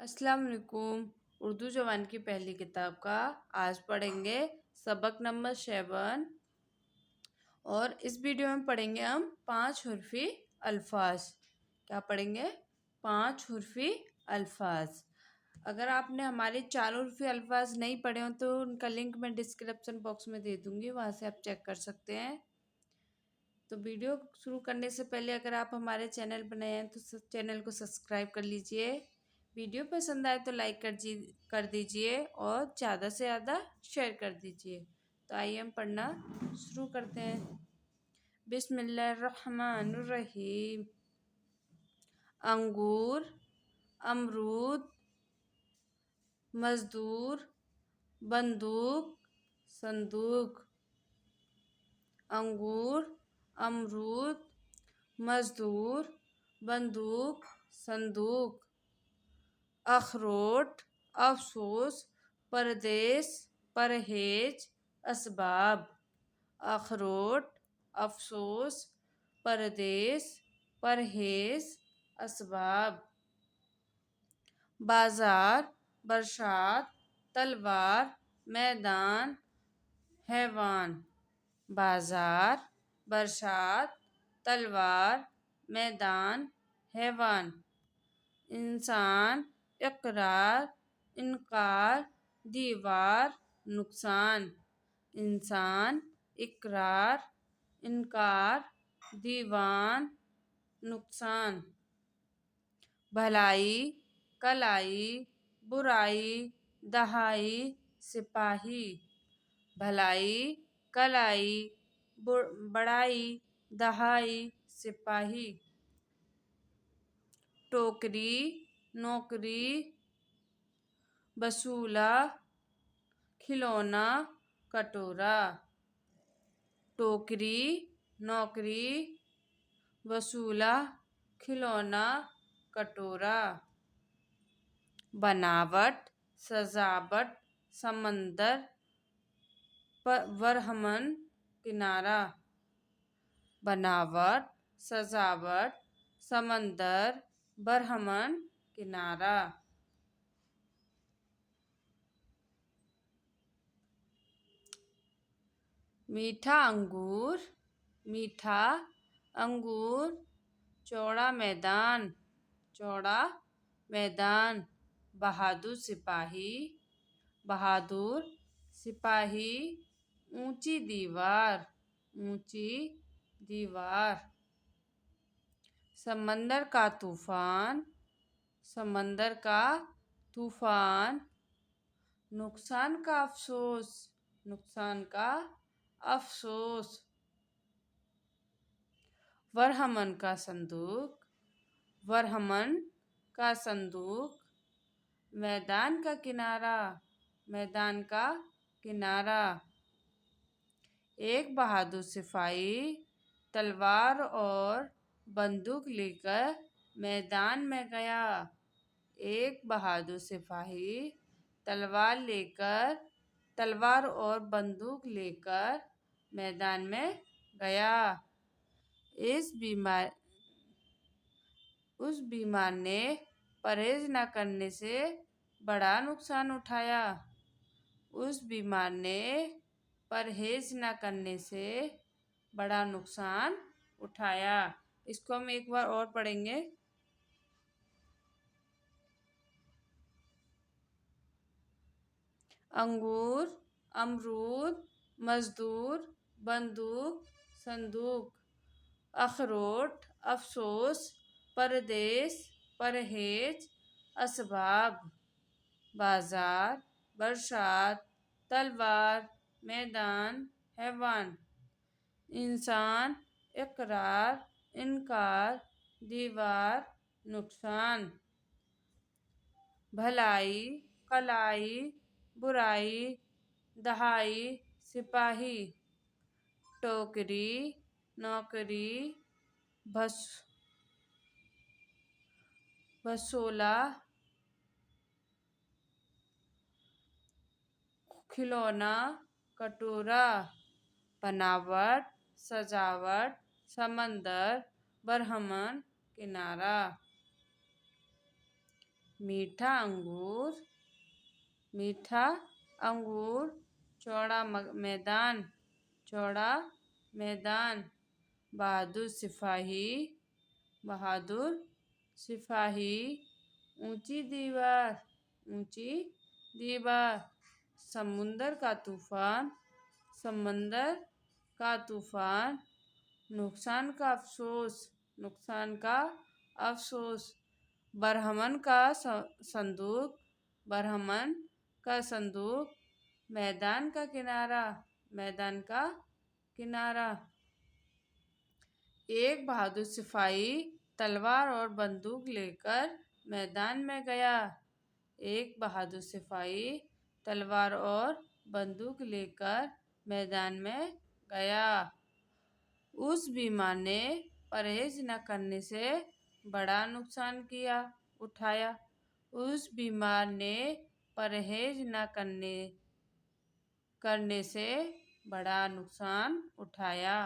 अस्सलाम वालेकुम। उर्दू ज़बान की पहली किताब का आज पढ़ेंगे सबक नंबर 7। और इस वीडियो में पढ़ेंगे हम 5 हुर्फ़ी अल्फाज। क्या पढ़ेंगे? 5 हुर्फ़ी अल्फाज। अगर आपने हमारे 4 हुर्फ़ी अल्फाज नहीं पढ़े हों तो उनका लिंक मैं डिस्क्रिप्शन बॉक्स में दे दूँगी, वहाँ से आप चेक कर सकते हैं। तो वीडियो शुरू करने से पहले अगर आप हमारे चैनल पर नए हैं तो चैनल को सब्सक्राइब कर लीजिए। वीडियो पसंद आए तो लाइक कर दीजिए और ज़्यादा से ज़्यादा शेयर कर दीजिए। तो आइए हम पढ़ना शुरू करते हैं। बिस्मिल्लाहिर्रहमानिर्रहीम। अंगूर, अमरूद, मज़दूर, बंदूक, संदूक। अंगूर, अमरूद, मज़दूर, बंदूक, संदूक। अखरोट, अफसोस, परदेस, परहेज, असबाब। अखरोट, अफसोस, परदेस, परहेज, असबाब। बाजार, बरसात, तलवार, मैदान, हैवान। बाजार, बरसात, तलवार, मैदान, हैवान। इंसान, इकरार, इनकार, दीवार, नुकसान। इंसान, इकरार, इनकार, दीवान, नुकसान। भलाई, कलाई, बुराई, दहाई, सिपाही। भलाई, कलाई, बड़ाई, दहाई, सिपाही। टोकरी, नौकरी, वसूला, खिलौना, कटोरा। टोकरी, नौकरी, वसूला, खिलौना, कटोरा। बनावट, सजावट, समंदर, बरहमन, किनारा। बनावट, सजावट, समंदर, बरहमन, किनारा। मीठा अंगूर, मीठा अंगूर, चौड़ा मैदान, चौड़ा मैदान। बहादुर सिपाही, बहादुर सिपाही, ऊंची दीवार, ऊंची दीवार। समंदर का तूफान, समंदर का तूफान। नुकसान का अफसोस, नुकसान का अफसोस। बरहमन का संदूक, बरहमन का संदूक। मैदान का किनारा, मैदान का किनारा। एक बहादुर सिपाही तलवार और बंदूक लेकर मैदान में गया। एक बहादुर सिपाही तलवार और बंदूक लेकर मैदान में गया। उस बीमार ने परहेज न करने से बड़ा नुकसान उठाया। उस बीमार ने परहेज न करने से बड़ा नुकसान उठाया। इसको हम एक बार और पढ़ेंगे। अंगूर, अमरूद, मज़दूर, बंदूक, संदूक। अखरोट, अफसोस, परदेस, परहेज, असबाब। बाजार, बरसात, तलवार, मैदान, हैवान। इंसान, इकरार, इनकार, दीवार, नुकसान। भलाई, कलाई, बुराई, दहाई, सिपाही। टोकरी, नौकरी, वसूला, खिलौना, कटोरा। बनावट, सजावट, समंदर, बरहमन, किनारा। मीठा अंगूर, मीठा अंगूर। चौड़ा मैदान, चौड़ा मैदान। बहादुर सिपाही, बहादुर सिपाही। ऊंची दीवार, ऊंची दीवार। समुंदर का तूफान, समंदर का तूफान। नुकसान का अफसोस, नुकसान का अफसोस। बरहमन का संदूक, बरहमन का संदूक। मैदान का किनारा, मैदान का किनारा। एक बहादुर सिपाही तलवार और बंदूक लेकर मैदान में गया। एक बहादुर सिपाही तलवार और बंदूक लेकर मैदान में गया। उस बीमार ने परहेज न करने से बड़ा नुकसान उठाया। उस बीमार ने परहेज न करने से बड़ा नुकसान उठाया।